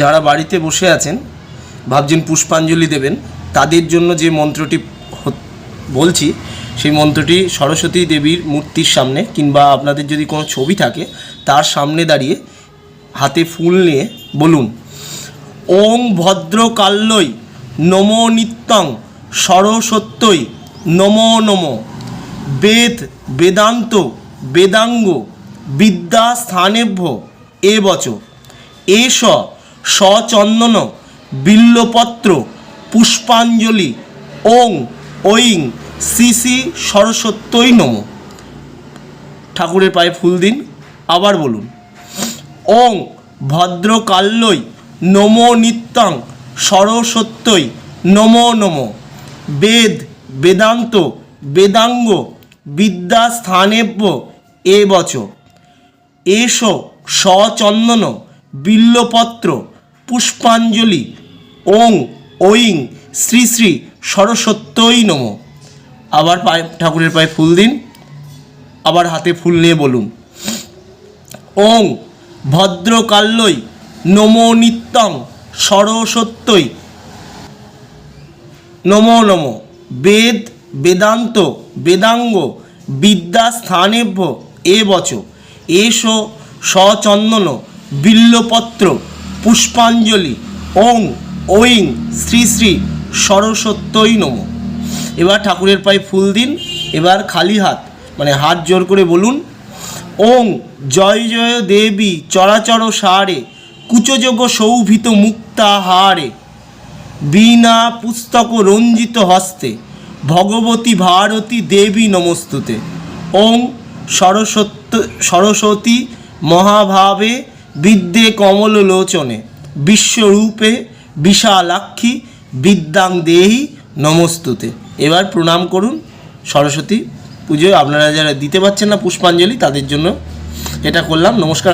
যারা বাড়িতে বসে আছেন ভাবছেন পুষ্পাঞ্জলি দেবেন, তাদের জন্য যে মন্ত্রটি বলছি সেই মন্ত্রটি সরস্বতী দেবীর মূর্তির সামনে কিংবা আপনাদের যদি কোনো ছবি থাকে তার সামনে দাঁড়িয়ে হাতে ফুল নিয়ে বলুন, ওং ভদ্রকাল্যই নমো নিত্যং সরস্বত্যই নমো নমো। বেদ বেদান্ত বেদাঙ্গ বিদ্যা স্থানেভ্য এবচ। এষ সচন্দন বিল্লপত্র পুষ্পাঞ্জলি ওং ঐং শ্রী শ্রী সরস্বত্যই নমঃ। ঠাকুরের পায়ে ফুল দিন, আবার বলুন, ওং ভদ্রকাল্যই নমো নিত্যং সরস্বত্যই নমো নমঃ। বেদ বেদান্ত বেদাঙ্গ বিদ্যা স্থানেভ্য এবচ। এষ সচন্দন বিল্লপত্র পুষ্পাঞ্জলি ওং ঐং শ্রী শ্রী সরস্বত্যই নমঃ। আবার ঠাকুরের পায়ে ফুল দিন, আবার হাতে ফুল নিয়ে বলুন, ওং ভদ্রকাল্যই নমো নিত্যং সরস্বত্যই নমো নমঃ। বেদ বেদান্ত বেদাঙ্গ বিদ্যা স্থানেভ্য এবচ। এষ সচন্দন বিল্লপত্র পুষ্পাঞ্জলি ওং ঐং শ্রী শ্রী সরস্বত্যই নমঃ। এবার ঠাকুরের পায়ে ফুল দিন, এবার খালি হাত মানে হাত জোর করে বলুন, ওং জয় জয় দেবী চরাচর সারে কুচযোগ শোভিত মুক্তাহারে বীণা পুস্তক রঞ্জিত হস্তে ভগবতী ভারতী দেবী নমস্তুতে। ওং সরস্বতী মহাভাবে বিদ্যে কমল লোচনে বিশ্বরূপে বিশালাক্ষী বিদ্যাং দেহি নমস্তুতে। এবার প্রণাম করুন। সরস্বতী পুজোয় আপনারা যারা দিতে পারছেন না পুষ্পাঞ্জলি তাদের জন্য এটা করলাম। নমস্কার।